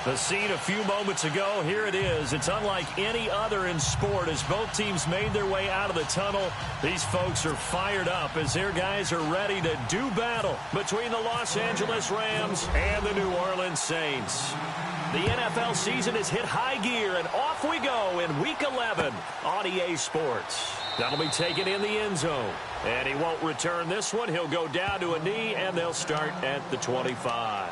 The scene a few moments ago, here it is. It's unlike any other in sport as both teams made their way out of the tunnel. These folks are fired up as their guys are ready to do battle between the Los Angeles Rams and the New Orleans Saints. The NFL season has hit high gear, and off we go in Week 11 on EA Sports. That'll be taken in the end zone, and he won't return this one. He'll go down to a knee, and they'll start at the 25.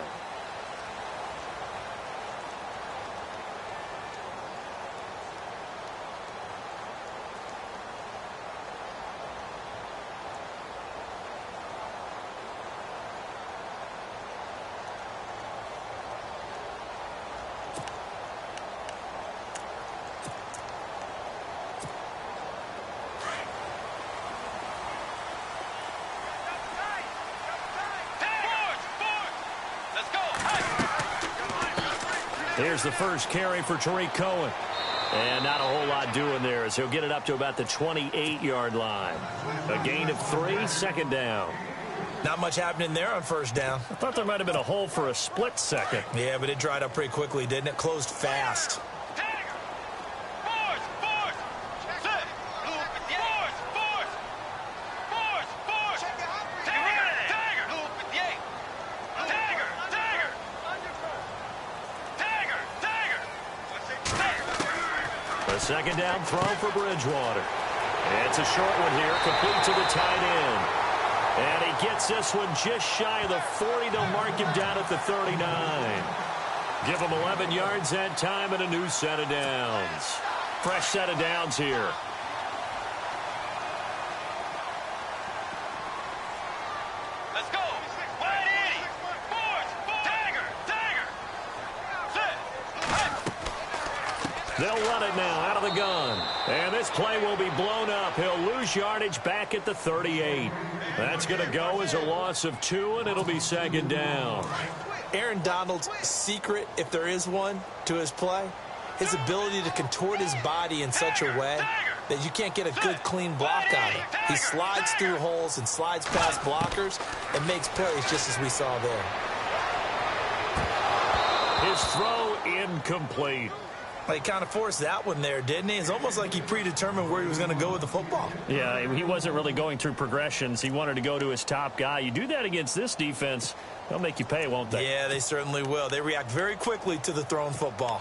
Here's the first carry for Tariq Cohen. And not a whole lot doing there as he'll get it up to about the 28-yard line. A gain of 3, second down. Not much happening there on first down. I thought there might have been a hole for a split second. Yeah, but it dried up pretty quickly, didn't it? Closed fast. Second down throw for Bridgewater. It's a short one here, complete to the tight end. And he gets this one just shy of the 40. They'll mark him down at the 39. Give him 11 yards that time and a new set of downs. Fresh set of downs here. Let's go. Wide 80. They'll run it now out of the gun. And this play will be blown up. He'll lose yardage back at the 38. That's going to go as a loss of 2, and it'll be second down. Aaron Donald's secret, if there is one, to his play, his ability to contort his body in such a way that you can't get a good, clean block on him. He slides through holes and slides past blockers and makes plays just as we saw there. His throw incomplete. He kind of forced that one there, didn't he? It's almost like he predetermined where he was going to go with the football. Yeah, he wasn't really going through progressions. He wanted to go to his top guy. You do that against this defense, they'll make you pay, won't they? Yeah, they certainly will. They react very quickly to the thrown football.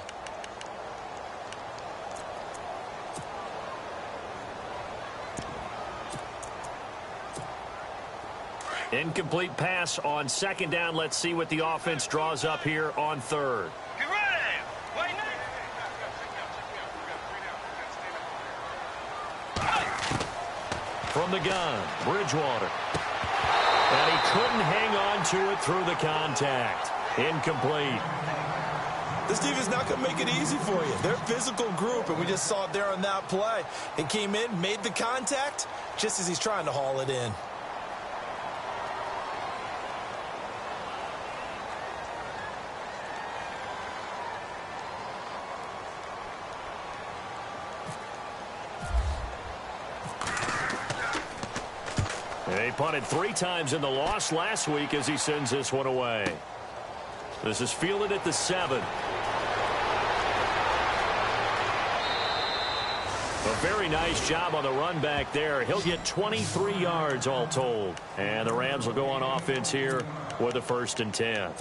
Incomplete pass on second down. Let's see what the offense draws up here on third. From the gun, Bridgewater. And he couldn't hang on to it through the contact. Incomplete. This defense not going to make it easy for you. They're a physical group, and we just saw it there on that play. He came in, made the contact, just as he's trying to haul it in. They punted 3 times in the loss last week as he sends this one away. This is fielded at the 7. A very nice job on the run back there. He'll get 23 yards all told. And the Rams will go on offense here with a 1st and 10.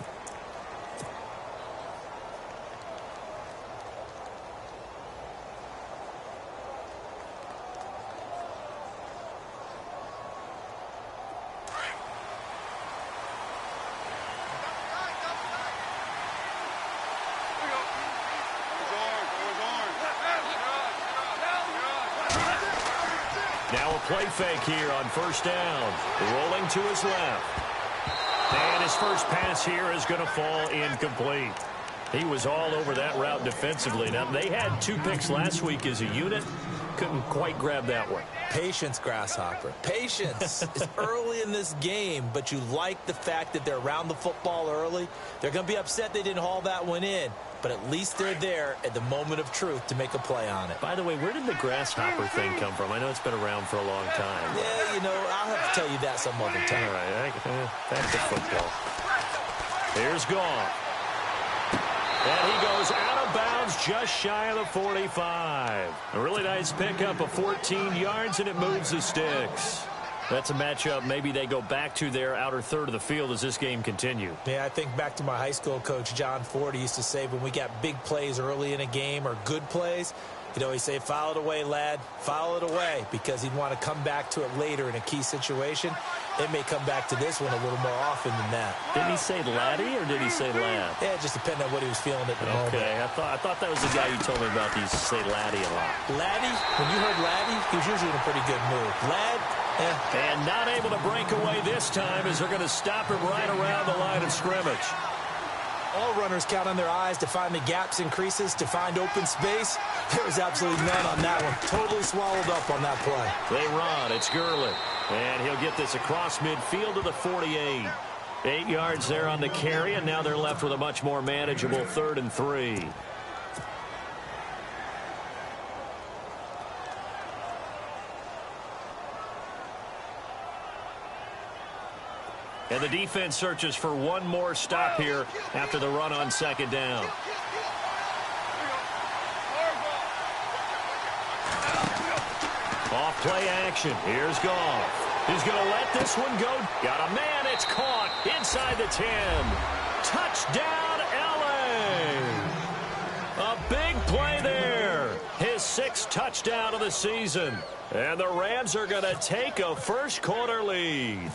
Now a play fake here on 1st down. Rolling to his left. And his first pass here is going to fall incomplete. He was all over that route defensively. Now, they had 2 picks last week as a unit. Couldn't quite grab that one. Patience, Grasshopper. Patience. It's early in this game, but you like the fact that they're around the football early. They're going to be upset they didn't haul that one in, but at least they're there at the moment of truth to make a play on it. By the way, where did the Grasshopper thing come from? I know it's been around for a long time. Yeah, you know, I'll have to tell you that some other time. All right, back to football. Here's Goff. And he goes out of bounds just shy of the 45. A really nice pickup of 14 yards, and it moves the sticks. That's a matchup maybe they go back to their outer third of the field as this game continues. Yeah, I think back to my high school coach, John Ford. He used to say when we got big plays early in a game or good plays, he'd always say, foul it away, lad, foul it away, because he'd want to come back to it later in a key situation. It may come back to this one a little more often than that. Did he say laddie or did he say lad? Yeah, it just depended on what he was feeling at the moment. Okay, I thought that was the guy you told me about. He used to say laddie a lot. Laddie, when you heard laddie, he was usually in a pretty good mood. Lad, And not able to break away this time as they're going to stop him right around the line of scrimmage. All runners count on their eyes to find the gaps and creases, to find open space. There was absolutely none on that one. Totally swallowed up on that play. They run. It's Gurley. And he'll get this across midfield to the 48. 8 yards there on the carry, and now they're left with a much more manageable 3rd and 3. And the defense searches for one more stop here after the run on 2nd down. Off play action. Here's Goff. He's going to let this one go. Got a man. It's caught inside the 10. Touchdown, L.A. A big play there. His 6th touchdown of the season. And the Rams are going to take a first-quarter lead.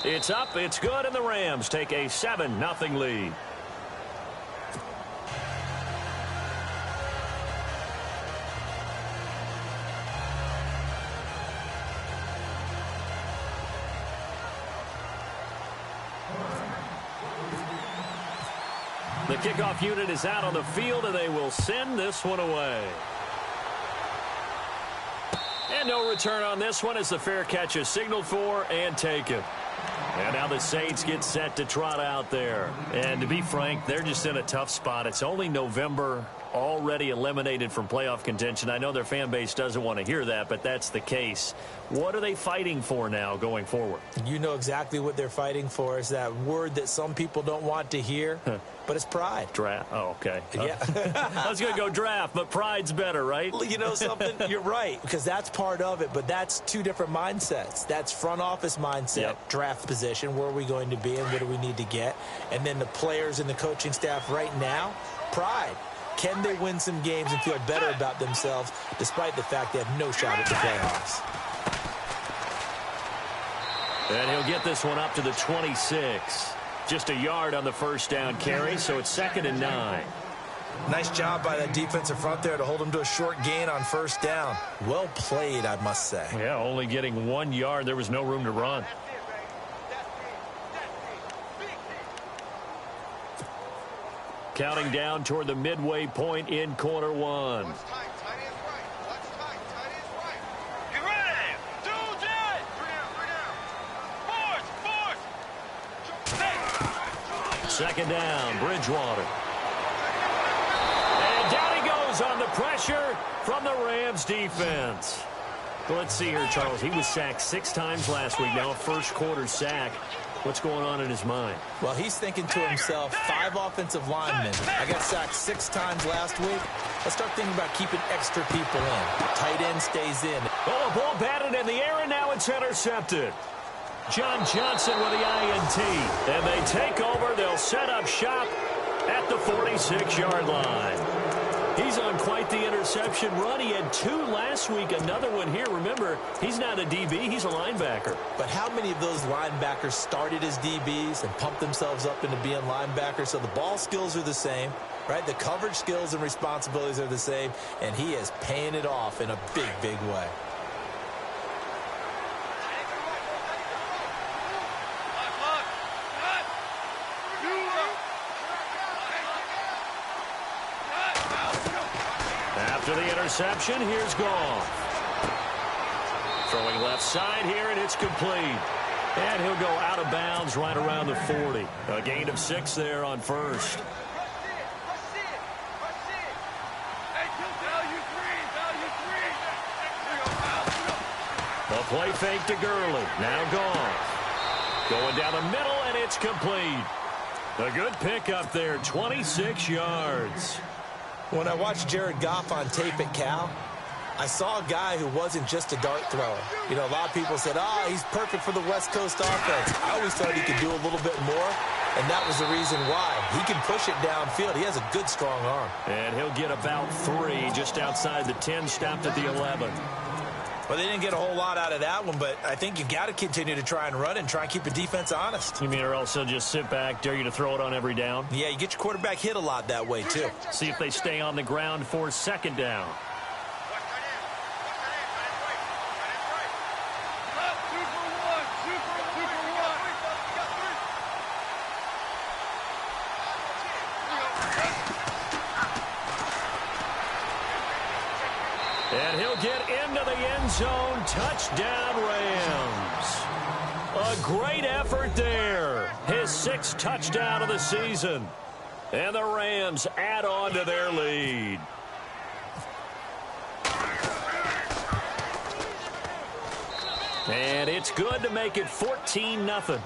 It's up, it's good, and the Rams take a 7-0 lead. The kickoff unit is out on the field, and they will send this one away. And no return on this one as the fair catch is signaled for and taken. And now the Saints get set to trot out there. And to be frank, they're just in a tough spot. It's only November, already eliminated from playoff contention. I know their fan base doesn't want to hear that, but that's the case. What are they fighting for now going forward? You know exactly what they're fighting for. Is that word that some people don't want to hear, but it's pride. Draft. Oh, okay. Yeah. I was going to go draft, but pride's better, right? You know something? You're right, because that's part of it, but that's two different mindsets. That's front office mindset, draft position, where are we going to be and what do we need to get? And then the players and the coaching staff right now, pride. Can they win some games and feel better about themselves despite the fact they have no shot at the playoffs? And he'll get this one up to the 26. Just a yard on the first down carry, so it's 2nd and 9. Nice job by that defensive front there to hold him to a short gain on first down. Well played, I must say. Yeah, only getting 1 yard. There was no room to run. Counting down toward the midway point in quarter one. Second down, Bridgewater. And down he goes on the pressure from the Rams defense. Let's see here, Charles. He was sacked 6 times last week. Now a first-quarter sack. What's going on in his mind? Well, he's thinking to himself, 5 offensive linemen. I got sacked 6 times last week. Let's start thinking about keeping extra people in. Tight end stays in. Oh, the ball batted in the air, and now it's intercepted. John Johnson with the INT. And they take over. They'll set up shop at the 46-yard line. He's on quite the interception run. He had 2 last week, another one here. Remember, he's not a DB, he's a linebacker. But how many of those linebackers started as DBs and pumped themselves up into being linebackers? So the ball skills are the same, right? The coverage skills and responsibilities are the same, and he is paying it off in a big, big way. After the interception, here's Goff. Throwing left side here, and it's complete. And he'll go out of bounds right around the 40. A gain of 6 there on first. A play fake to Gurley. Now Goff. Going down the middle, and it's complete. A good pickup there, 26 yards. When I watched Jared Goff on tape at Cal, I saw a guy who wasn't just a dart thrower. You know, a lot of people said, he's perfect for the West Coast offense. I always thought he could do a little bit more, and that was the reason why. He can push it downfield. He has a good, strong arm. And he'll get about 3 just outside the 10, stopped at the 11. Well, they didn't get a whole lot out of that one, but I think you've got to continue to try and run and try and keep the defense honest. You mean or else they'll just sit back, dare you to throw it on every down? Yeah, you get your quarterback hit a lot that way, too. See if they stay on the ground for second down. And he'll get into the end zone. Touchdown, Rams. A great effort there. His 6th touchdown of the season. And the Rams add on to their lead. And it's good to make it 14-0.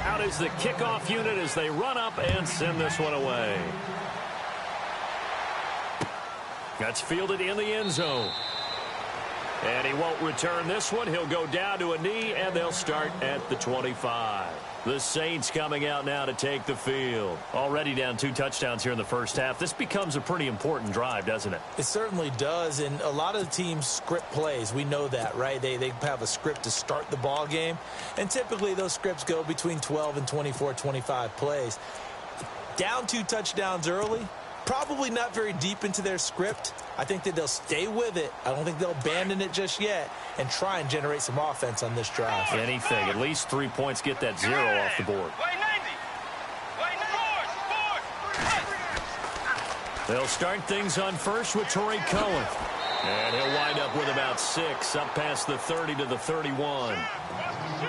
Out is the kickoff unit as they run up and send this one away. That's fielded in the end zone. And he won't return this one. He'll go down to a knee, and they'll start at the 25. The Saints coming out now to take the field. Already down 2 touchdowns here in the first half. This becomes a pretty important drive, doesn't it? It certainly does, and a lot of the teams script plays. We know that, right? They have a script to start the ball game, and typically those scripts go between 12 and 24, 25 plays. Down 2 touchdowns early, probably not very deep into their script. I think that they'll stay with it. I don't think they'll abandon it just yet and try and generate some offense on this drive. Anything. At least 3 points, get that 0 off the board. They'll start things on first with Torrey Cohen. And he'll wind up with about 6, up past the 30 to the 31.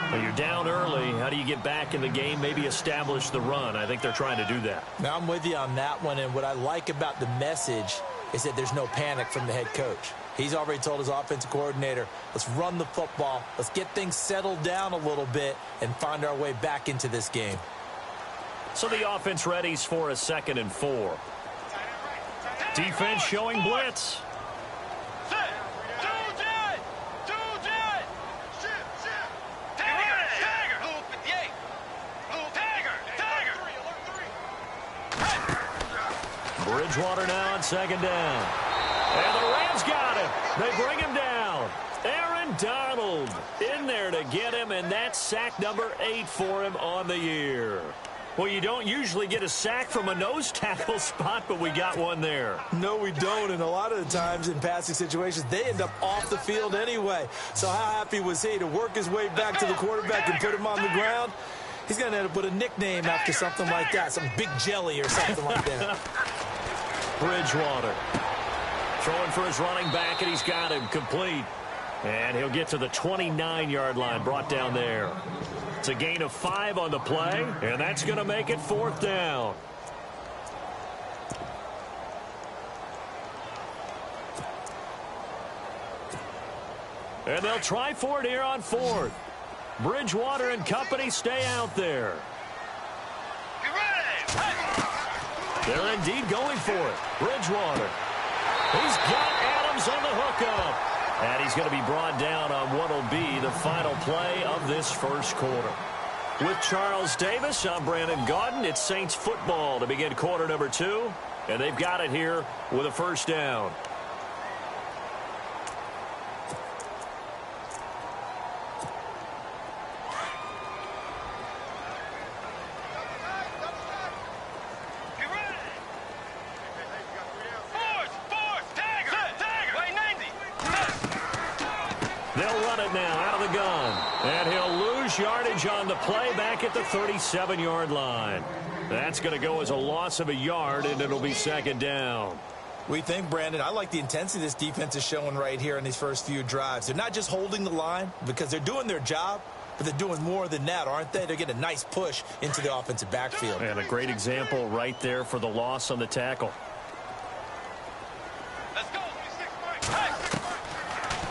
When you're down early, how do you get back in the game, maybe establish the run? I think they're trying to do that. Now, I'm with you on that one, and what I like about the message is that there's no panic from the head coach. He's already told his offensive coordinator, let's run the football, let's get things settled down a little bit and find our way back into this game. So the offense readies for a 2nd and 4. Defense showing blitz. Bridgewater now on 2nd down. And the Rams got him. They bring him down. Aaron Donald in there to get him, and that's sack number 8 for him on the year. Well, you don't usually get a sack from a nose tackle spot, but we got one there. No, we don't, and a lot of the times in passing situations, they end up off the field anyway. So how happy was he to work his way back to the quarterback and put him on the ground? He's going to end up with a nickname after something like that, some Big Jelly or something like that. Bridgewater throwing for his running back, and he's got him complete. And he'll get to the 29-yard line, brought down there. It's a gain of 5 on the play, and that's going to make it 4th down. And they'll try for it here on 4th. Bridgewater and company stay out there. They're indeed going for it. Bridgewater. He's got Adams on the hookup. And he's going to be brought down on what will be the final play of this first quarter. With Charles Davis, I'm Brandon Gaudin. It's Saints football to begin quarter number 2. And they've got it here with a 1st down. Yardage on the play back at the 37-yard line. That's going to go as a loss of a yard, and it'll be 2nd down. We think, Brandon, I like the intensity this defense is showing right here in these first few drives. They're not just holding the line because they're doing their job, but they're doing more than that, aren't they? They're getting a nice push into the offensive backfield. And a great example right there for the loss on the tackle. Let's go.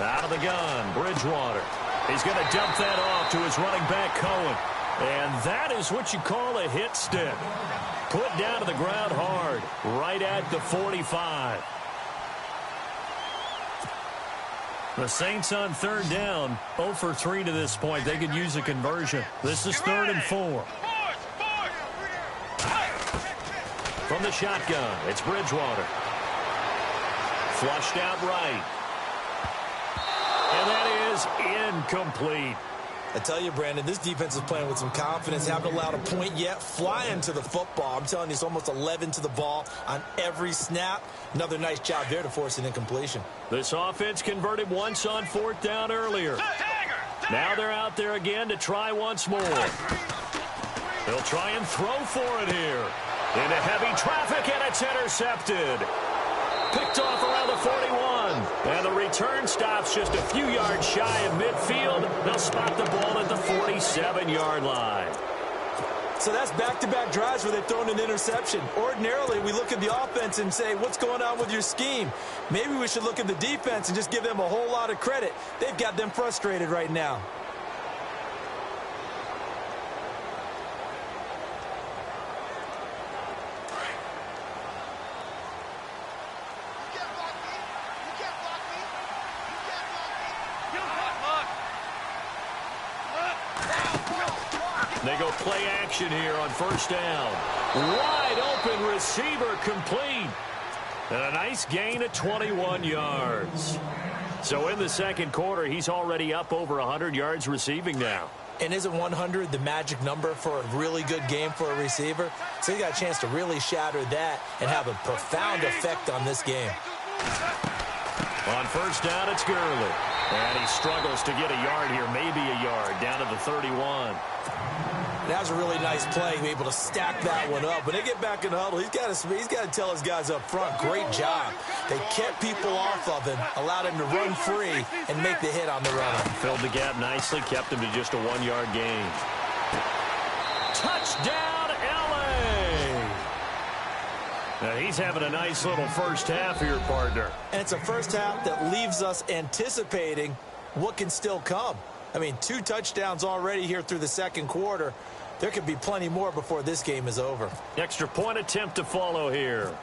Out of the gun, Bridgewater. He's going to dump that off to his running back, Cohen. And that is what you call a hit stick. Put down to the ground hard, right at the 45. The Saints on third down, 0 for 3 to this point. They could use a conversion. This is 3rd and 4. From the shotgun, it's Bridgewater. Flushed out right. And that is incomplete. I tell you, Brandon, this defense is playing with some confidence. Haven't allowed a point yet. Flying to the football. I'm telling you, it's almost 11 to the ball on every snap. Another nice job there to force an incompletion. This offense converted once on 4th down earlier. Now they're out there again to try once more. They'll try and throw for it here. Into heavy traffic, and it's intercepted. Picked off around the 41. And the return stops just a few yards shy of midfield. They'll spot the ball at the 47-yard line. So that's back-to-back drives where they've thrown an interception. Ordinarily, we look at the offense and say, what's going on with your scheme? Maybe we should look at the defense and just give them a whole lot of credit. They've got them frustrated right now. They go play action here on 1st down. Wide open receiver complete. And a nice gain of 21 yards. So in the second quarter, he's already up over 100 yards receiving now. And isn't 100 the magic number for a really good game for a receiver? So he got a chance to really shatter that and have a profound effect on this game. On 1st down, it's Gurley. And he struggles to get a yard here, maybe a yard, down to the 31. That was a really nice play, able to stack that one up. When they get back in the huddle, he's got to tell his guys up front, great job. They kept people off of him, allowed him to run free and make the hit on the runner. Filled the gap nicely, kept him to just a 1-yard gain. Touchdown, L.A. Now he's having a nice little first half here, partner. And it's a first half that leaves us anticipating what can still come. I mean, 2 touchdowns already here through the second quarter. There could be plenty more before this game is over. Extra point attempt to follow here.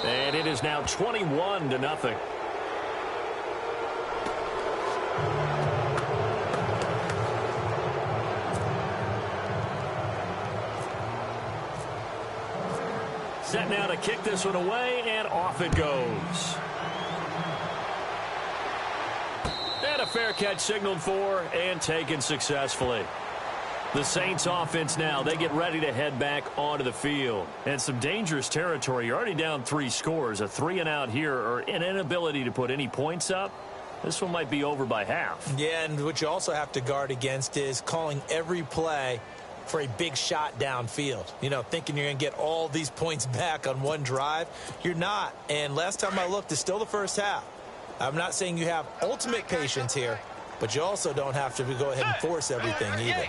And it is now 21-0. Set now to kick this one away, and off it goes. And a fair catch signaled for and taken successfully. The Saints offense now, they get ready to head back onto the field. And some dangerous territory. You're already down 3 scores. A 3-and-out here or an inability to put any points up. This one might be over by half. Yeah, and what you also have to guard against is calling every play for a big shot downfield. You know, thinking you're going to get all these points back on one drive. You're not. And last time I looked, it's still the first half. I'm not saying you have ultimate patience here, but you also don't have to go ahead and force everything either.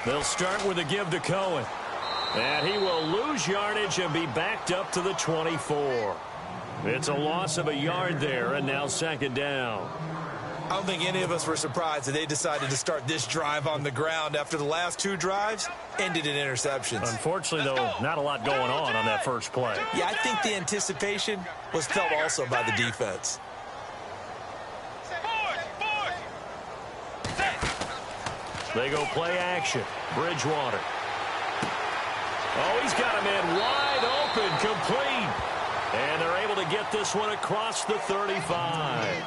They'll start with a give to Cohen. And he will lose yardage and be backed up to the 24. It's a loss of a yard there, and now 2nd down. I don't think any of us were surprised that they decided to start this drive on the ground after the last 2 drives ended in interceptions. Unfortunately, though, not a lot going on that first play. Yeah, I think the anticipation was felt also by the defense. They go play action. Bridgewater. Oh, he's got a man wide open, complete. And they're able to get this one across the 35.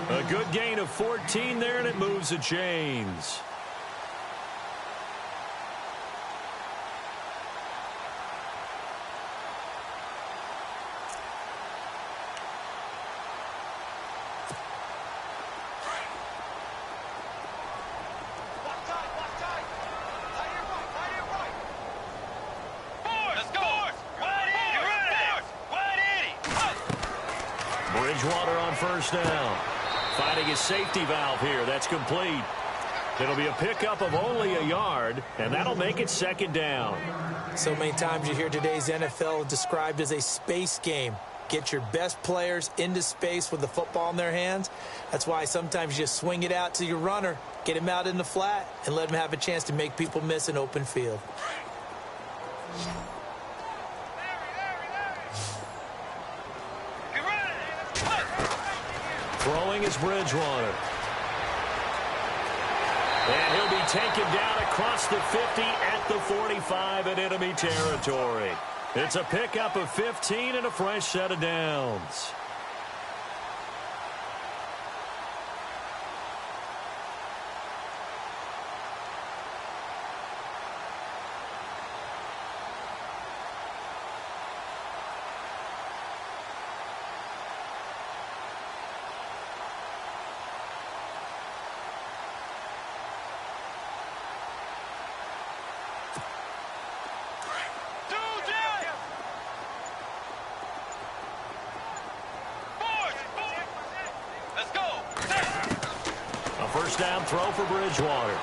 A good gain of 14 there, and it moves the chains. Bridgewater on 1st down. Finding his safety valve here. That's complete. It'll be a pickup of only a yard, and that'll make it second down. So many times you hear today's NFL described as a space game. Get your best players into space with the football in their hands. That's why sometimes you just swing it out to your runner, get him out in the flat, and let him have a chance to make people miss an open field. Throwing is Bridgewater. And he'll be taken down across the 50 at the 45 in enemy territory. It's a pickup of 15 and a fresh set of downs. First down throw for Bridgewater.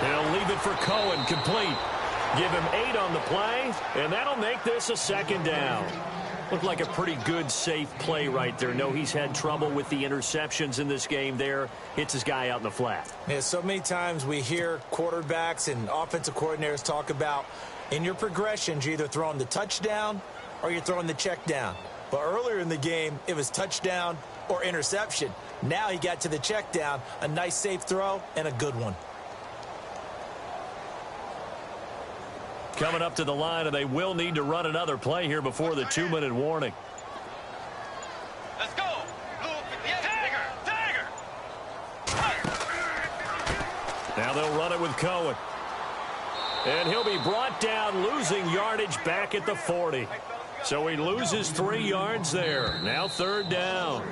They'll leave it for Cohen, complete. Give him 8 on the play, and that'll make this a second down. Looked like a pretty good, safe play right there. No, he's had trouble with the interceptions in this game there. Hits his guy out in the flat. Yeah, so many times we hear quarterbacks and offensive coordinators talk about in your progressions, you're either throwing the touchdown or you're throwing the check down. But earlier in the game, it was touchdown or interception. Now he got to the check down, a nice safe throw, and a good one. Coming up to the line, and they will need to run another play here before the 2-minute warning. Let's go. Tiger. Now they'll run it with Cohen. And he'll be brought down, losing yardage back at the 40. So he loses 3 yards there. Now third down.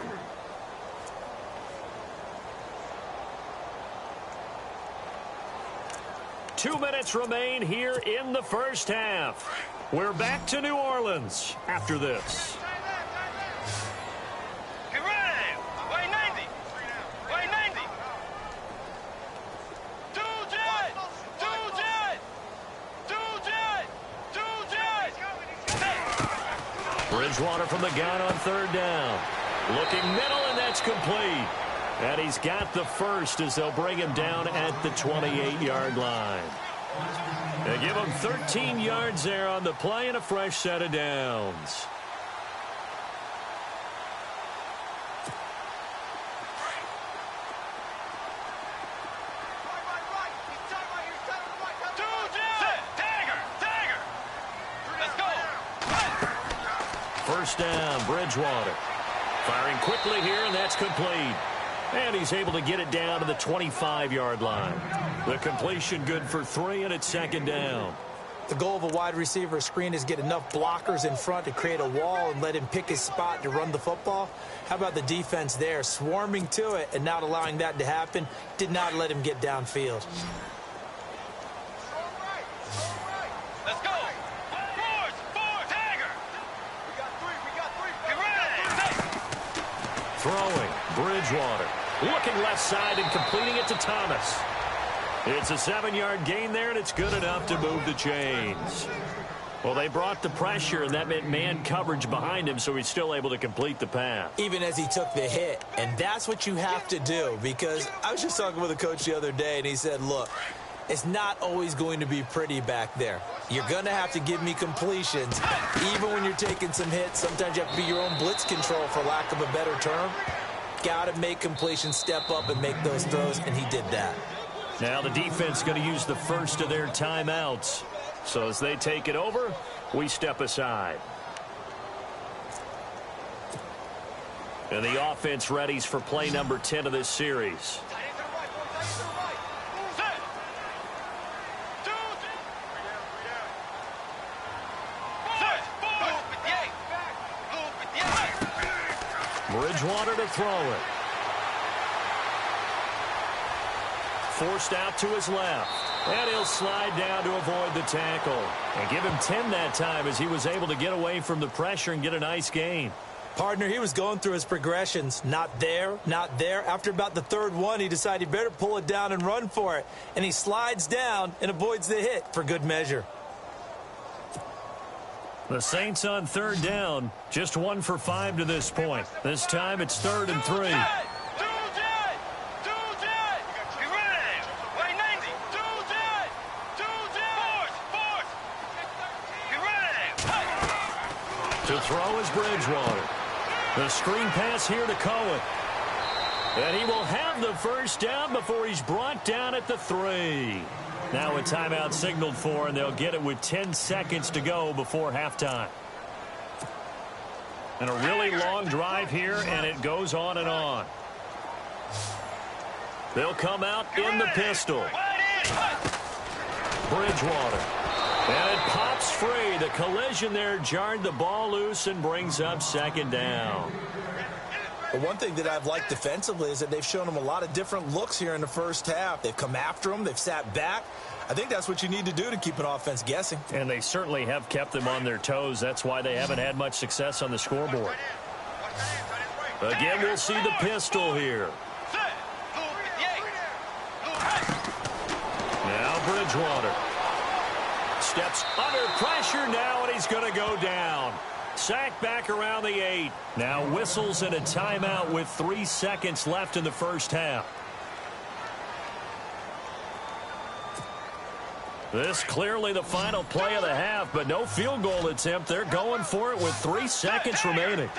Two minutes remain here in the first half. We're back to New Orleans after this. Get ready. Way 90. Way 90. Two jet. Bridgewater from the gun on third down. Looking middle, and that's complete. And he's got the first as they'll bring him down at the 28-yard line. They give him 13 yards there on the play and a fresh set of downs. First down, Bridgewater. Firing quickly here, and that's complete. And he's able to get it down to the 25-yard line. The completion good for 3, and it's second down. The goal of a wide receiver screen is get enough blockers in front to create a wall and let him pick his spot to run the football. How about the defense there, swarming to it and not allowing that to happen? Did not let him get downfield. Let's go. Tiger. We got three. Get ready. Throwing, Bridgewater. Looking left side and completing it to Thomas. It's a 7-yard gain there, and it's good enough to move the chains. Well, they brought the pressure, and that meant man coverage behind him, so he's still able to complete the pass. Even as he took the hit, and that's what you have to do, because I was just talking with a coach the other day, and he said, look, it's not always going to be pretty back there. You're going to have to give me completions, even when you're taking some hits. Sometimes you have to be your own blitz control, for lack of a better term. Got to make completions, step up, and make those throws, and he did that. Now the defense going to use the first of their timeouts. So as they take it over, we step aside. And the offense readies for play number 10 of this series. Bridgewater to throw it. Forced out to his left. And he'll slide down to avoid the tackle. And give him 10 that time as he was able to get away from the pressure and get a nice gain. Partner, he was going through his progressions. Not there, not there. After about the third one, he decided he better pull it down and run for it. And he slides down and avoids the hit for good measure. The Saints on third down. Just 1 for 5 to this point. This time it's 3rd and 3. To throw is Bridgewater. The screen pass here to Cohen. And he will have the first down before he's brought down at the 3. Now a timeout signaled for, and they'll get it with 10 seconds to go before halftime. And a really long drive here, and it goes on and on. They'll come out in the pistol. Bridgewater. And it pops free. The collision there jarred the ball loose and brings up 2nd down. But one thing that I've liked defensively is that they've shown him a lot of different looks here in the first half. They've come after him. They've sat back. I think that's what you need to do to keep an offense guessing. And they certainly have kept them on their toes. That's why they haven't had much success on the scoreboard. Again, we'll see the pistol here. Now Bridgewater. Steps under pressure now, and he's going to go down. Sacked back around the 8. Now whistles and a timeout with 3 seconds left in the first half. This clearly the final play of the half, but no field goal attempt. They're going for it with 3 seconds remaining.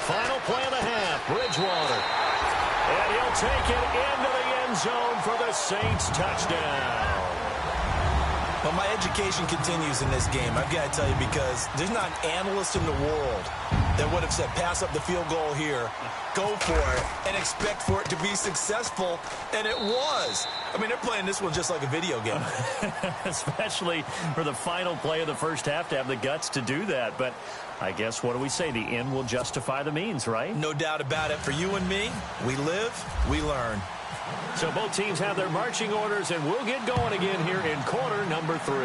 Final play of the half, Bridgewater. And he'll take it into the end zone for the Saints touchdown. Well, my education continues in this game, I've got to tell you, because there's not an analyst in the world that would have said pass up the field goal here, go for it, and expect for it to be successful, and it was. I mean, they're playing this one just like a video game. Especially for the final play of the first half to have the guts to do that. But I guess, what do we say? The end will justify the means, right? No doubt about it. For you and me, we live, we learn. So both teams have their marching orders, and we'll get going again here in quarter number 3.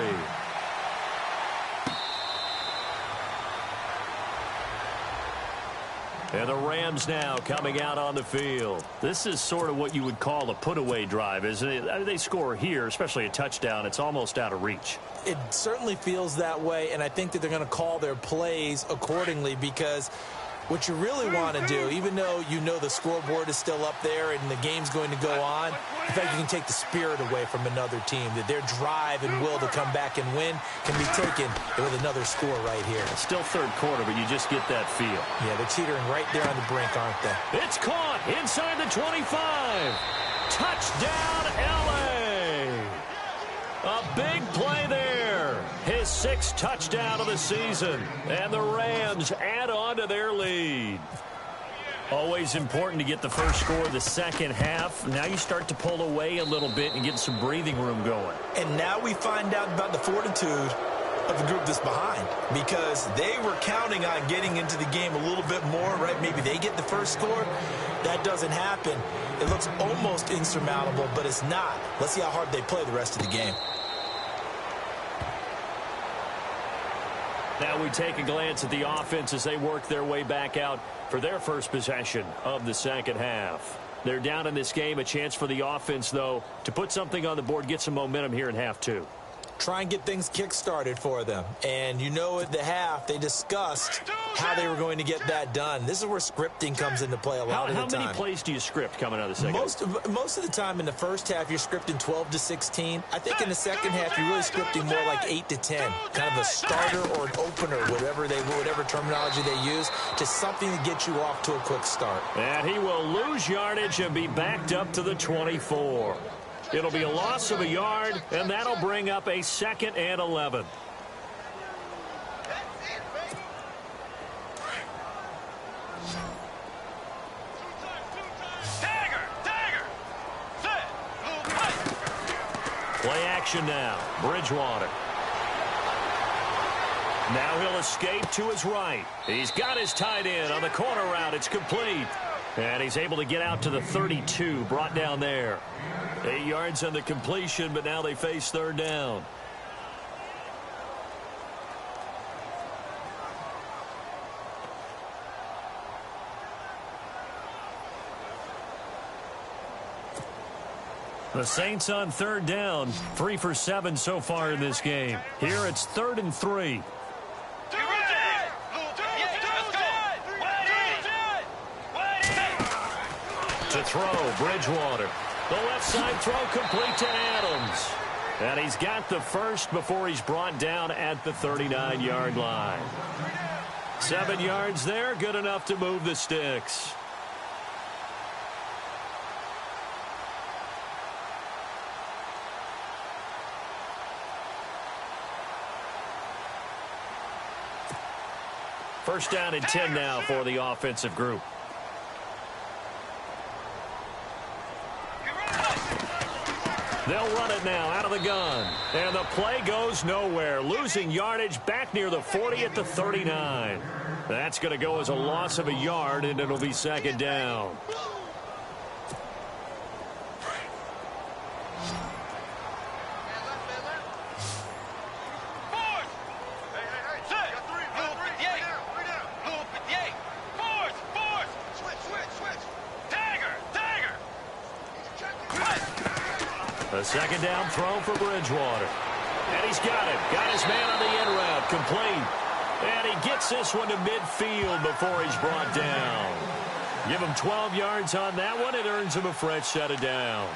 And the Rams now coming out on the field. This is sort of what you would call a put-away drive, isn't it? I mean, they score here, especially a touchdown. It's almost out of reach. It certainly feels that way, and I think that they're going to call their plays accordingly, because what you really want to do, even though you know the scoreboard is still up there and the game's going to go on, in fact, you can take the spirit away from another team, that their drive and will to come back and win can be taken with another score right here. It's still third quarter, but you just get that feel. Yeah, they're teetering right there on the brink, aren't they? It's caught inside the 25. Touchdown, L.A. A big play there. His 6th touchdown of the season. And the Rams add on to their lead. Always important to get the first score of the second half. Now you start to pull away a little bit and get some breathing room going. And now we find out about the fortitude of the group that's behind, because they were counting on getting into the game a little bit more, right? Maybe they get the first score. That doesn't happen. It looks almost insurmountable, but it's not. Let's see how hard they play the rest of the game. Now we take a glance at the offense as they work their way back out for their first possession of the second half. They're down in this game. A chance for the offense, though, to put something on the board, get some momentum here in half 2. Try and get things kick-started for them. And you know, at the half, they discussed how they were going to get that done. This is where scripting comes into play a lot of the time. How many plays do you script coming out of the second half? Most of the time in the first half, you're scripting 12 to 16. I think in the second half, you're really scripting more like 8 to 10. Kind of a starter or an opener, whatever terminology they use, just something to get you off to a quick start. And he will lose yardage and be backed up to the 24. It'll be a loss of a yard, and that'll bring up a 2nd and 11. Play action now. Bridgewater. Now he'll escape to his right. He's got his tight end on the corner route. It's complete. And he's able to get out to the 32, brought down there. 8 yards on the completion, but now they face third down. The Saints on third down, 3 for 7 so far in this game. Here it's 3rd and 3. To throw, Bridgewater. The left side throw complete to Adams. And he's got the first before he's brought down at the 39-yard line. 7 yards there, good enough to move the sticks. First down and 10 now for the offensive group. They'll run it now out of the gun. And the play goes nowhere. Losing yardage back near the 40 at the 39. That's going to go as a loss of a yard, and it'll be second down. A second down throw for Bridgewater. And he's got it. Got his man on the in route. Complete. And he gets this one to midfield before he's brought down. Give him 12 yards on that one. It earns him a fresh set of downs.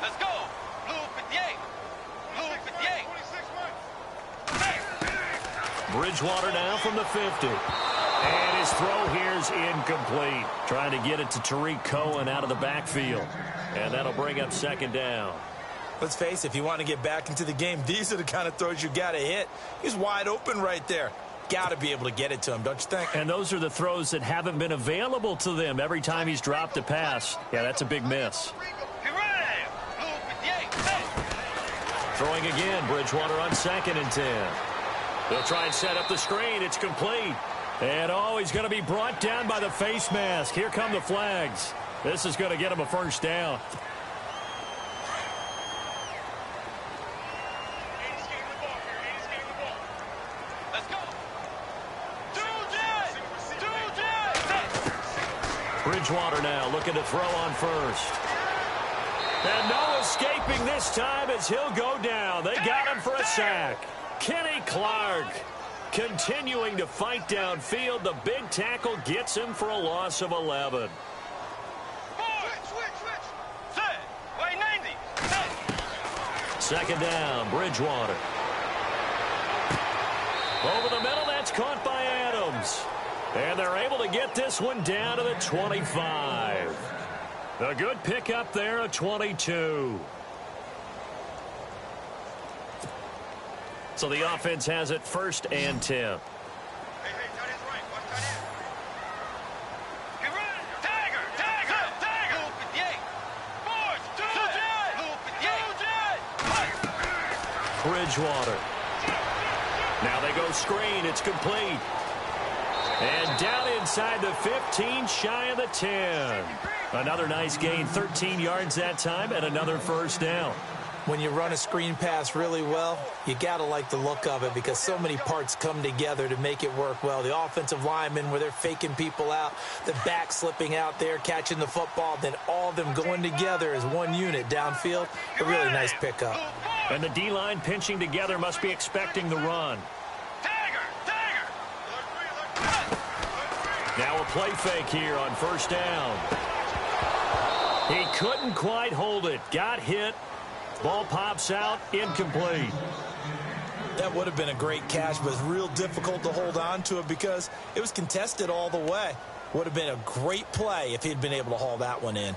Let's go. Blue 58. Blue 58. Bridgewater now from the 50. And his throw here's incomplete. Trying to get it to Tariq Cohen out of the backfield. And that'll bring up second down. Let's face it, if you want to get back into the game, these are the kind of throws you got to hit. He's wide open right there. Got to be able to get it to him, don't you think? And those are the throws that haven't been available to them every time he's dropped a pass. Yeah, that's a big miss. Throwing again, Bridgewater on 2nd and 10. They'll try and set up the screen. It's complete. And, oh, he's going to be brought down by the face mask. Here come the flags. This is going to get him a first down. Let's go. Bridgewater now looking to throw on first. And no escaping this time as he'll go down. They got him for a sack. Kenny Clark continuing to fight downfield. The big tackle gets him for a loss of 11. Second down, Bridgewater. Over the middle, that's caught by Adams. And they're able to get this one down to the 25. A good pickup there, a 22. So the offense has it 1st and 10. Bridgewater. Now they go screen. It's complete. And down inside the 15, shy of the 10. Another nice gain, 13 yards that time, and another first down. When you run a screen pass really well, you got to like the look of it because so many parts come together to make it work well. The offensive linemen, where they're faking people out, the back slipping out there, catching the football, then all of them going together as one unit downfield. A really nice pickup. And the D-line pinching together must be expecting the run. Now a play fake here on first down. He couldn't quite hold it. Got hit. Ball pops out, incomplete. That would have been a great catch, but it's real difficult to hold on to it because it was contested all the way. Would have been a great play if he'd been able to haul that one in.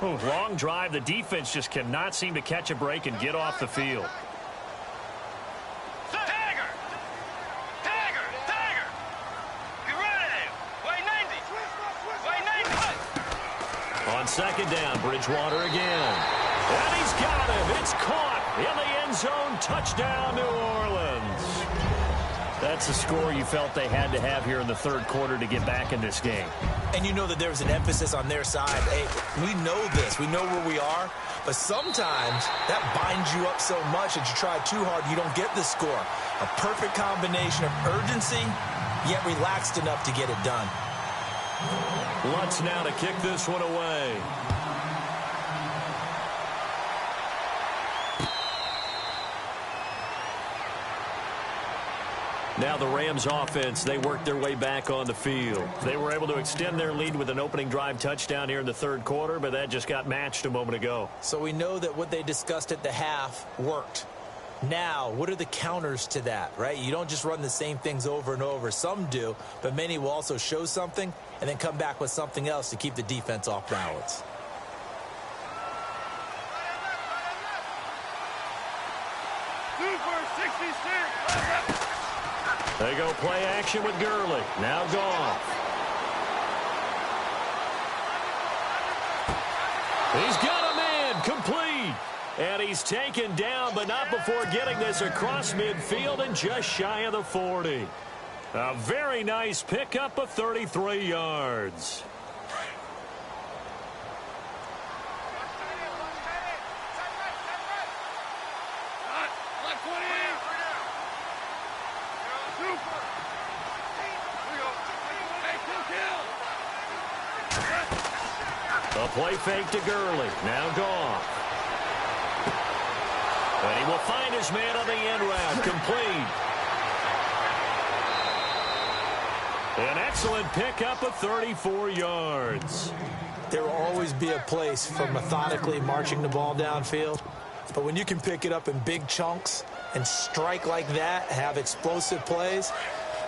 Ooh, long drive. The defense just cannot seem to catch a break and get off the field. second down. Bridgewater again. And he's got him. It's caught in the end zone. Touchdown, New Orleans. That's the score you felt they had to have here in the third quarter to get back in this game. And you know that there's an emphasis on their side. Hey, we know this. We know where we are. But sometimes that binds you up so much that you try too hard, you don't get the score. A perfect combination of urgency, yet relaxed enough to get it done. Lutz now to kick this one away. Now the Rams offense, they worked their way back on the field. They were able to extend their lead with an opening drive touchdown here in the third quarter, but that just got matched a moment ago. So we know that what they discussed at the half worked. Now, what are the counters to that, right? You don't just run the same things over and over. Some do, but many will also show something and then come back with something else to keep the defense off balance. They go play action with Gurley. Now Goff. He's got a man complete. And he's taken down, but not before getting this across midfield and just shy of the 40. A very nice pickup of 33 yards. A play fake to Gurley. Now Goff. And he will find his man on the end route. Complete. An excellent pickup of 34 yards. There will always be a place for methodically marching the ball downfield. But when you can pick it up in big chunks and strike like that, have explosive plays,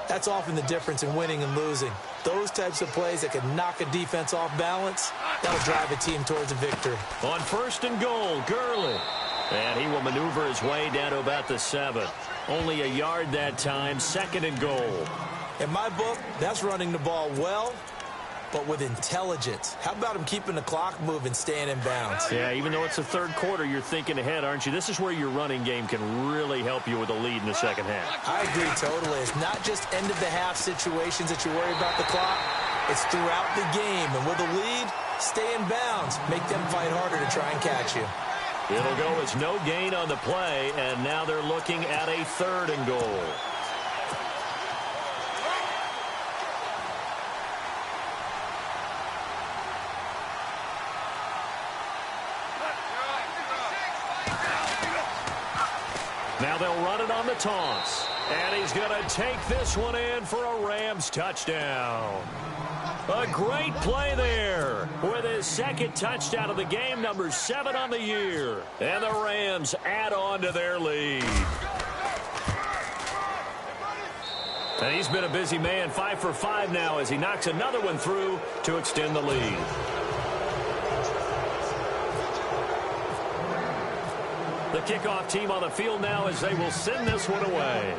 that's often the difference in winning and losing. Those types of plays that can knock a defense off balance, that'll drive a team towards a victory. On first and goal, Gurley. And he will maneuver his way down to about the 7. Only a yard that time, second and goal. In my book, that's running the ball well, but with intelligence. How about him keeping the clock moving, staying in bounds? Yeah, even though it's the third quarter, you're thinking ahead, aren't you? This is where your running game can really help you with a lead in the second half. I agree totally. It's not just end-of-the-half situations that you worry about the clock. It's throughout the game. And with a lead, stay in bounds. Make them fight harder to try and catch you. It'll go as no gain on the play, and now they're looking at a third and goal. Now they'll run it on the toss. And he's going to take this one in for a Rams touchdown. A great play there with his second touchdown of the game, number 7 on the year. And the Rams add on to their lead. And he's been a busy man, 5 for 5 now as he knocks another one through to extend the lead. The kickoff team on the field now as they will send this one away.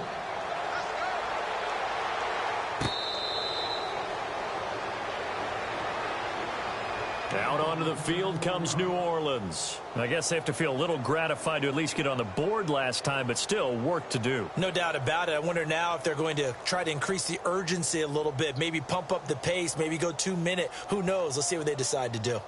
Out onto the field comes New Orleans. I guess they have to feel a little gratified to at least get on the board last time, but still work to do. No doubt about it. I wonder now if they're going to try to increase the urgency a little bit, maybe pump up the pace, maybe go 2-minute. Who knows? Let's see what they decide to do.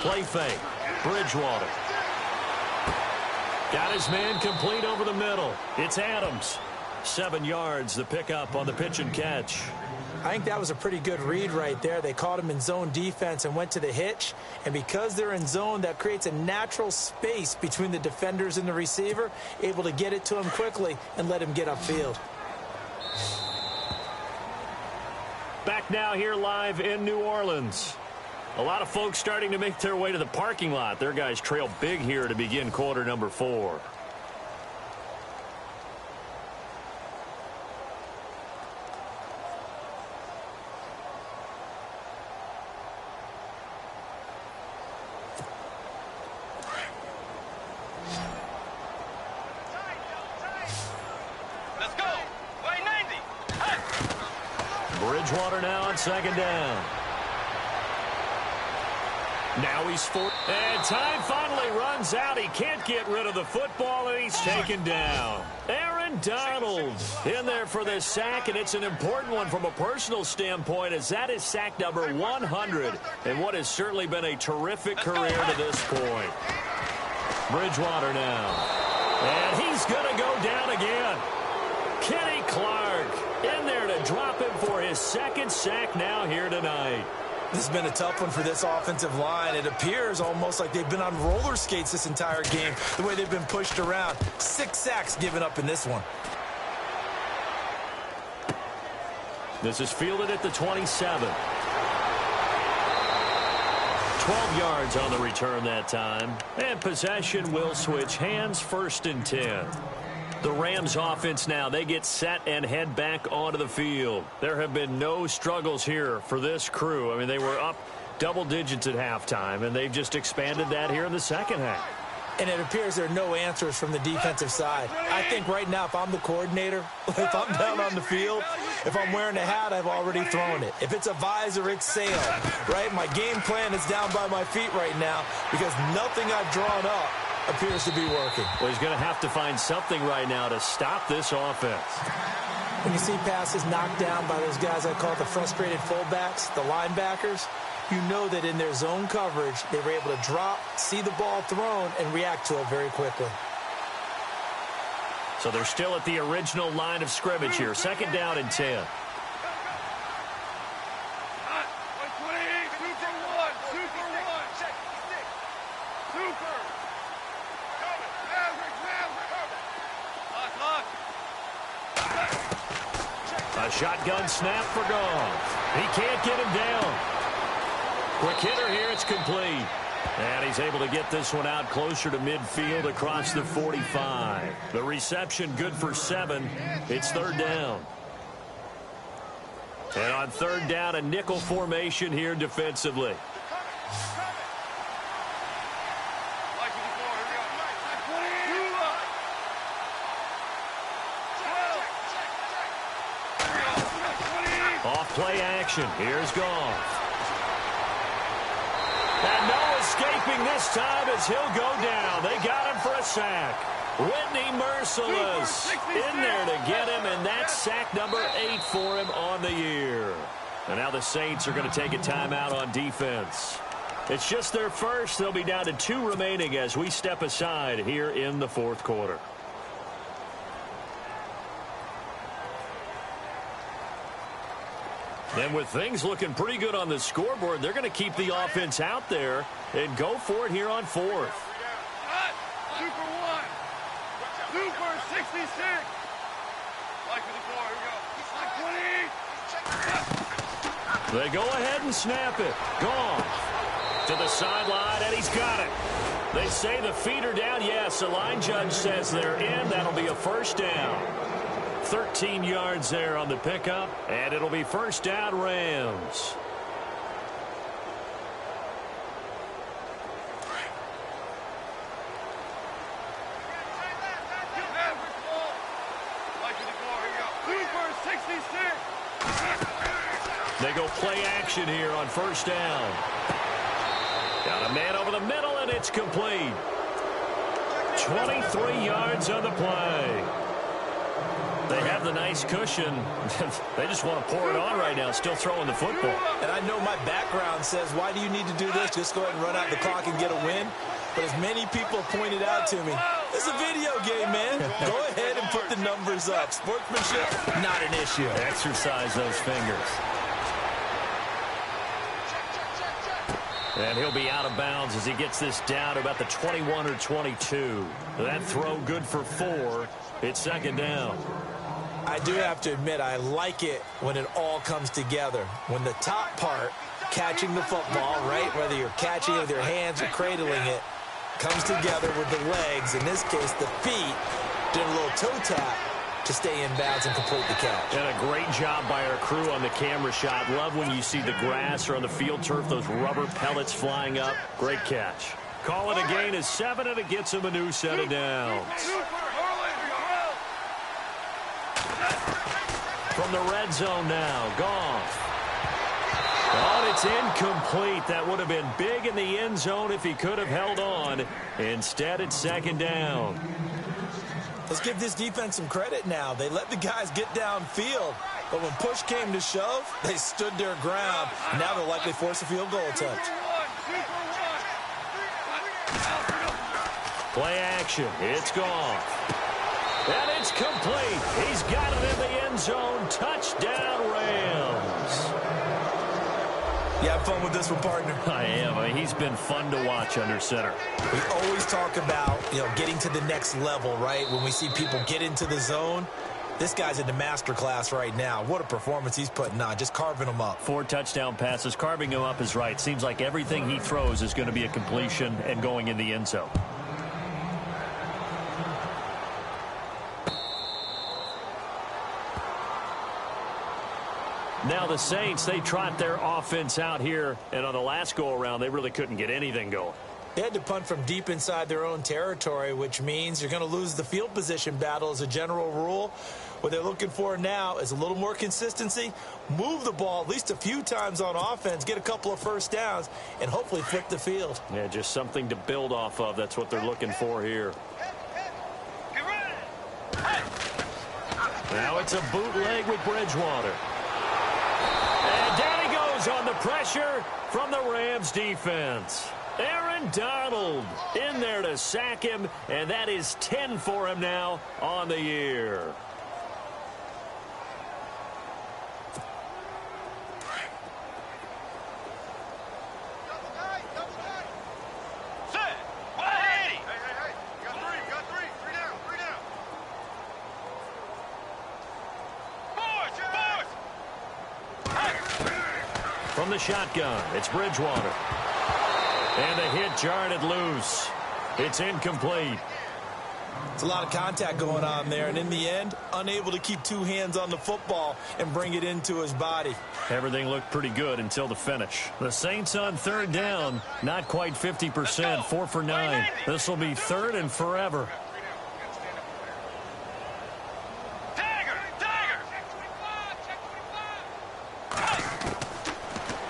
Play fake. Bridgewater. Got his man complete over the middle. It's Adams. 7 yards, the pickup on the pitch and catch. I think that was a pretty good read right there. They caught him in zone defense and went to the hitch. And because they're in zone, that creates a natural space between the defenders and the receiver, able to get it to him quickly and let him get upfield. Back now here live in New Orleans. A lot of folks starting to make their way to the parking lot. Their guys trail big here to begin quarter number 4. Let's go. Way 90. Bridgewater now on second down. Now he's four. And time finally runs out. He can't get rid of the football, and he's taken down. Aaron Donald in there for this sack, and it's an important one from a personal standpoint, as that is sack number 100 in what has certainly been a terrific career to this point. Bridgewater now. And he's going to go down again. Kenny Clark in there to drop him for his second sack now here tonight. This has been a tough one for this offensive line. It appears almost like they've been on roller skates this entire game, the way they've been pushed around. 6 sacks given up in this one. This is fielded at the 27. 12 yards on the return that time. And possession will switch hands, 1st and 10. The Rams offense now, they get set and head back onto the field. There have been no struggles here for this crew. I mean, they were up double digits at halftime, and they've just expanded that here in the second half. And it appears there are no answers from the defensive side. I think right now, if I'm the coordinator, if I'm down on the field, if I'm wearing a hat, I've already thrown it. If it's a visor, it's sailed, right? My game plan is down by my feet right now because nothing I've drawn up appears to be working. Well, he's going to have to find something right now to stop this offense. When you see passes knocked down by those guys I call the frustrated fullbacks, the linebackers, you know that in their zone coverage, they were able to drop, see the ball thrown, and react to it very quickly. So they're still at the original line of scrimmage here. 2nd down and 10. A shotgun snap for Goff. He can't get him down. Quick hitter here, it's complete. And he's able to get this one out closer to midfield across the 45. The reception good for 7. It's 3rd down. And on 3rd down, a nickel formation here defensively. Off play action. Here's Goff. And no escaping this time as he'll go down. They got him for a sack. Whitney Merciless in there to get him, and that's sack number 8 for him on the year. And now the Saints are going to take a timeout on defense. It's just their first. They'll be down to 2 remaining as we step aside here in the 4th quarter. And with things looking pretty good on the scoreboard, they're going to keep the offense out there and go for it here on 4th. Super 1. Super 66. Like for the 4. Here we go. They go ahead and snap it. Goff to the sideline, and he's got it. They say the feet are down. Yes, the line judge says they're in. That'll be a 1st down. 13 yards there on the pickup, and it'll be 1st down Rams. They go play action here on 1st down. Got a man over the middle, and it's complete. 23 yards on the play. They have the nice cushion. They just want to pour it on right now, still throwing the football. And I know my background says, why do you need to do this? Just go ahead and run out the clock and get a win. But as many people pointed out to me, it's a video game, man. Go ahead and put the numbers up. Sportsmanship, not an issue. Exercise those fingers. And he'll be out of bounds as he gets this down to about the 21 or 22. That throw good for 4. It's 2nd down. I do have to admit, I like it when it all comes together. When the top part, catching the football, right, whether you're catching it with your hands or cradling it, comes together with the legs, in this case the feet, doing a little toe tap to stay in bounds and complete the catch. And a great job by our crew on the camera shot. Love when you see the grass or on the field turf, those rubber pellets flying up. Great catch. Call it a gain of 7, and it gets him a new set of downs. From the red zone now, Goff. Oh, it's incomplete. That would have been big in the end zone if he could have held on. Instead, it's second down. Let's give this defense some credit now. They let the guys get downfield. But when push came to shove, they stood their ground. Now they'll likely force a field goal attempt. Play action. It's Goff. And it's complete. He's got it in the end zone. Touchdown, Rams. You have fun with this one, partner? I am. I mean, he's been fun to watch under center. We always talk about, getting to the next level, right? When we see people get into the zone, this guy's in the master class right now. What a performance he's putting on, just carving them up. 4 touchdown passes. Carving him up is right. Seems like everything he throws is going to be a completion and going in the end zone. Now the Saints, they trot their offense out here, and on the last go-around, they really couldn't get anything going. They had to punt from deep inside their own territory, which means you're going to lose the field position battle as a general rule. What they're looking for now is a little more consistency, move the ball at least a few times on offense, get a couple of first downs, and hopefully flip the field. Yeah, just something to build off of. That's what they're looking for here. Now it's a bootleg with Bridgewater. And down he goes on the pressure from the Rams defense. Aaron Donald in there to sack him, and that is 10 for him now on the year. From the shotgun, it's Bridgewater. And the hit jarred it loose. It's incomplete. It's a lot of contact going on there, and in the end, unable to keep 2 hands on the football and bring it into his body. Everything looked pretty good until the finish. The Saints on third down, not quite 50%, 4 for 9. This will be third and forever.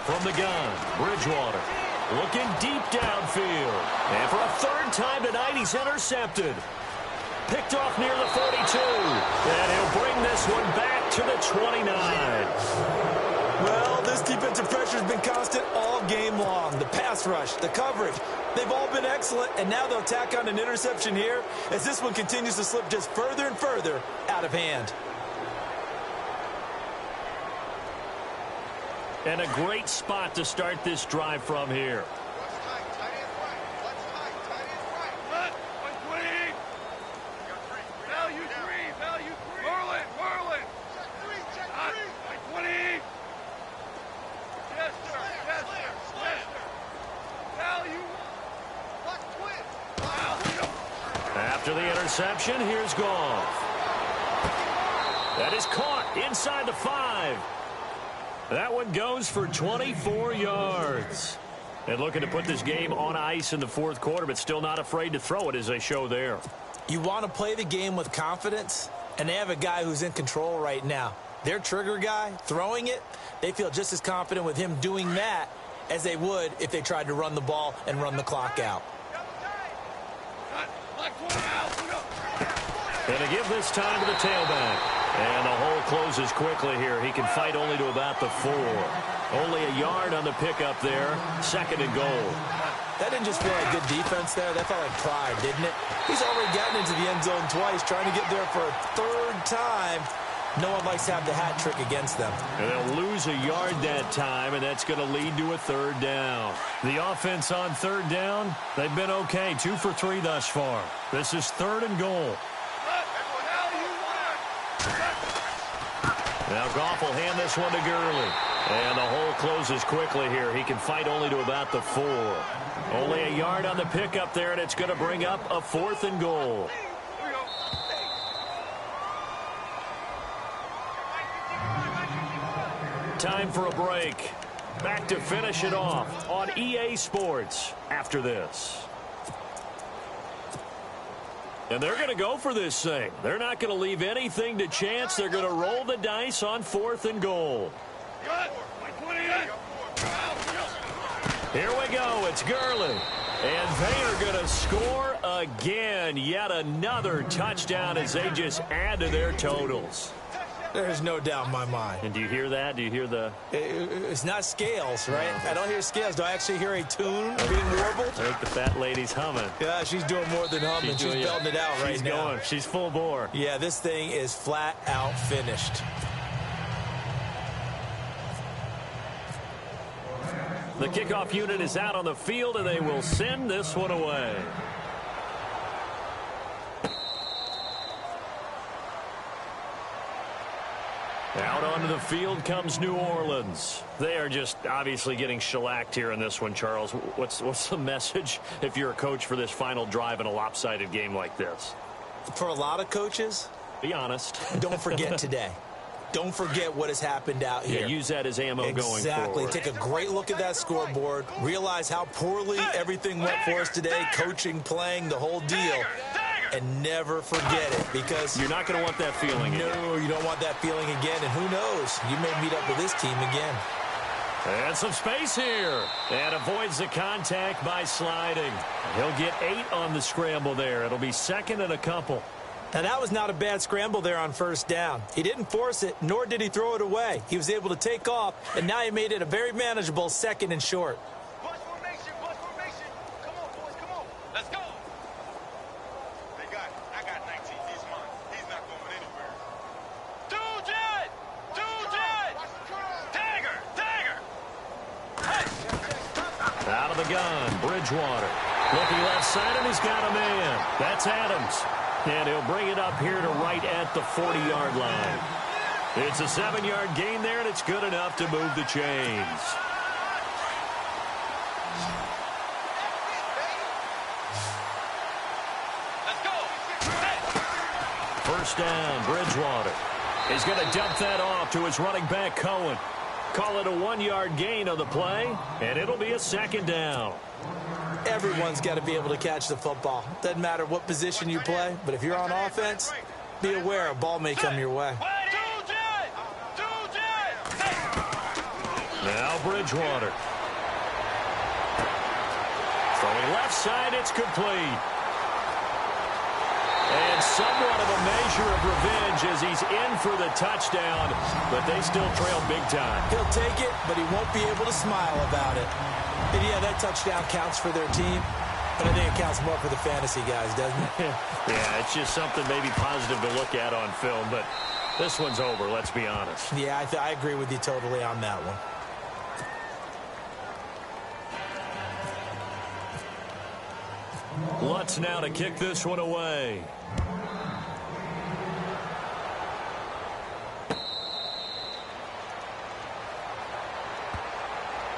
From the gun, Bridgewater. Looking deep downfield. And for a third time tonight, he's intercepted. Picked off near the 42. And he'll bring this one back to the 29. Well, this defensive pressure has been constant all game long. The pass rush, the coverage, they've all been excellent. And now they'll tack on an interception here as this one continues to slip just further and further out of hand. And a great spot to start this drive from here. After the interception, here's Goff. That is caught inside the 5. That one goes for 24 yards. And looking to put this game on ice in the fourth quarter, but still not afraid to throw it as they show there. You want to play the game with confidence, and they have a guy who's in control right now. Their trigger guy, throwing it, they feel just as confident with him doing that as they would if they tried to run the ball and run the clock out. And to give this time to the tailback. And the hole closes quickly here. He can fight only to about the 4. Only a yard on the pickup there. Second and goal. That didn't just feel like good defense there. That felt like pride, didn't it? He's already gotten into the end zone twice, trying to get there for a third time. No one likes to have the hat trick against them. And they'll lose a yard that time, and that's going to lead to a third down. The offense on third down, they've been okay. 2 for 3 thus far. This is third and goal. Now Goff will hand this one to Gurley. And the hole closes quickly here. He can fight only to about the 4. Only a yard on the pickup there, and it's going to bring up a 4th and goal. Time for a break. Back to finish it off on EA Sports after this. And they're going to go for this thing. They're not going to leave anything to chance. They're going to roll the dice on 4th and goal. Here we go. It's Gurley. And they are going to score again. Yet another touchdown as they just add to their totals. There's no doubt in my mind. And do you hear that? Do you hear the... It's not scales, right? No. I don't hear scales. Do I actually hear a tune being warbled? I think the fat lady's humming. Yeah, she's doing more than humming. She's belting it out right now. Going. She's full bore. Yeah, this thing is flat out finished. The kickoff unit is out on the field, and they will send this one away. Out onto the field comes New Orleans. They are just obviously getting shellacked here in this one, Charles. What's the message if you're a coach for this final drive in a lopsided game like this? For a lot of coaches, be honest. Don't forget today. Don't forget what has happened out here. Yeah, use that as ammo going forward. Exactly. Take a great look at that scoreboard. Realize how poorly everything went for us today. Coaching, playing, the whole deal. And never forget it, because you're not going to want that feeling again. No, you don't want that feeling again. And who knows? You may meet up with this team again. And some space here. And avoids the contact by sliding. He'll get 8 on the scramble there. It'll be 2nd and a couple. Now, that was not a bad scramble there on 1st down. He didn't force it, nor did he throw it away. He was able to take off, and now he made it a very manageable 2nd and short. Bunch formation, bunch formation. Come on, boys, come on. Let's go. They got it. I got 19. He's mine. He's not going anywhere. Two-jet! Two-jet! Dagger! Dagger! Hey! Out of the gun, Bridgewater. Looking left side, and he's got a man. That's Adams. And he'll bring it up here to right at the 40-yard line. It's a 7-yard gain there, and it's good enough to move the chains. Let's go! First down, Bridgewater. He's going to dump that off to his running back, Cohen. Call it a 1-yard gain on the play, and it'll be a 2nd down. Everyone's got to be able to catch the football. Doesn't matter what position you play, but if you're on offense, be aware a ball may come your way. Now Bridgewater. Throwing left side, it's complete. And somewhat of a measure of revenge as he's in for the touchdown, but they still trail big time. He'll take it, but he won't be able to smile about it. And yeah, that touchdown counts for their team, but I think it counts more for the fantasy guys, doesn't it? Yeah, it's just something maybe positive to look at on film, but this one's over, let's be honest. Yeah, I agree with you totally on that one. Lutz now to kick this one away.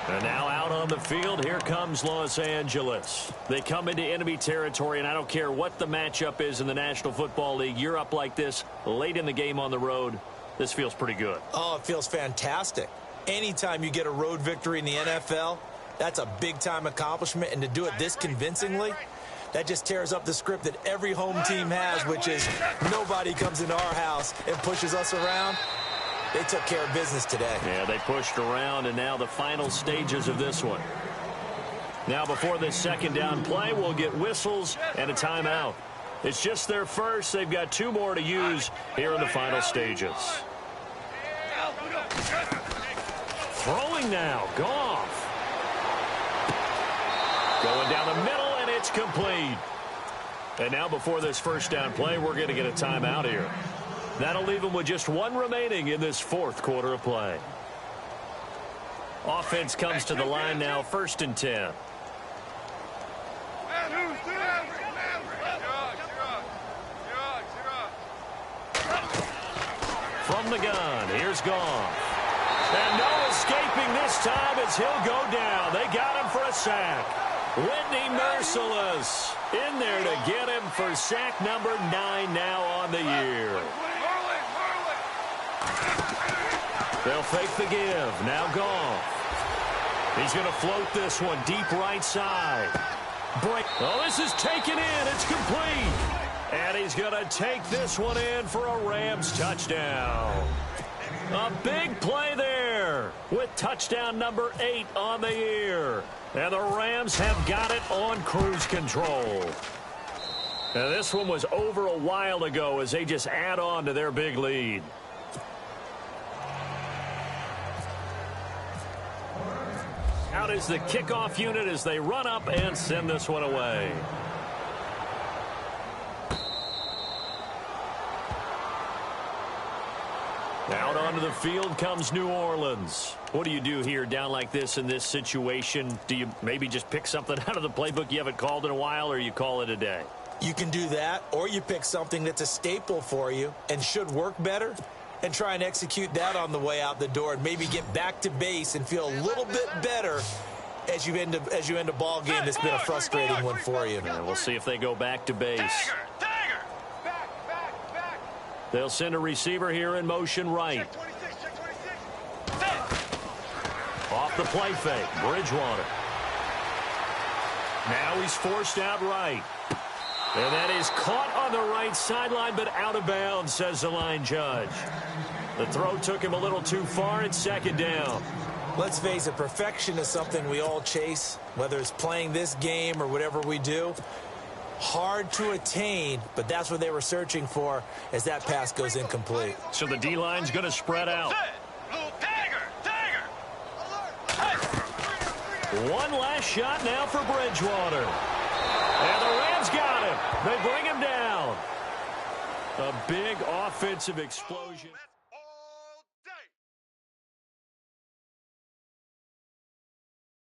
And now out on the field, here comes Los Angeles. They come into enemy territory, and I don't care what the matchup is in the National Football League. You're up like this late in the game on the road. This feels pretty good. Oh, it feels fantastic. Anytime you get a road victory in the NFL, that's a big-time accomplishment, and to do it this convincingly, that just tears up the script that every home team has, which is nobody comes into our house and pushes us around. They took care of business today. Yeah, they pushed around, and now the final stages of this one. Now before this 2nd down play, we'll get whistles and a timeout. It's just their first. They've got 2 more to use here in the final stages. Throwing now, Goff. Going down the middle, and it's complete. And now before this 1st down play, we're going to get a timeout here. That'll leave them with just 1 remaining in this 4th quarter of play. Offense comes to the line now, 1st and 10. From the gun, here's Goff. And no escaping this time as he'll go down. They got him for a sack. Whitney Merciless in there to get him for sack number 9 now on the year. They'll fake the give. Now Goff. He's going to float this one deep right side. Break. Oh, this is taken in. It's complete. And he's going to take this one in for a Rams touchdown. A big play there with touchdown number 8 on the year. And the Rams have got it on cruise control. Now, this one was over a while ago as they just add on to their big lead. Out is the kickoff unit as they run up and send this one away. Out onto the field comes New Orleans. What do you do here down like this in this situation? Do you maybe just pick something out of the playbook you haven't called in a while, or you call it a day? You can do that, or you pick something that's a staple for you and should work better and try and execute that on the way out the door and maybe get back to base and feel a little bit better as you end a ball game that's been a frustrating one for you. And we'll see if they go back to base. They'll send a receiver here in motion right. Off the play fake, Bridgewater. Now he's forced out right. And that is caught on the right sideline, but out of bounds, says the line judge. The throw took him a little too far. It's second down. Let's face it, perfection is something we all chase, whether it's playing this game or whatever we do. Hard to attain, but that's what they were searching for as that pass goes incomplete. So the D-line's going to spread out. One last shot now for Bridgewater. And the Rams got him. They bring him down. A big offensive explosion.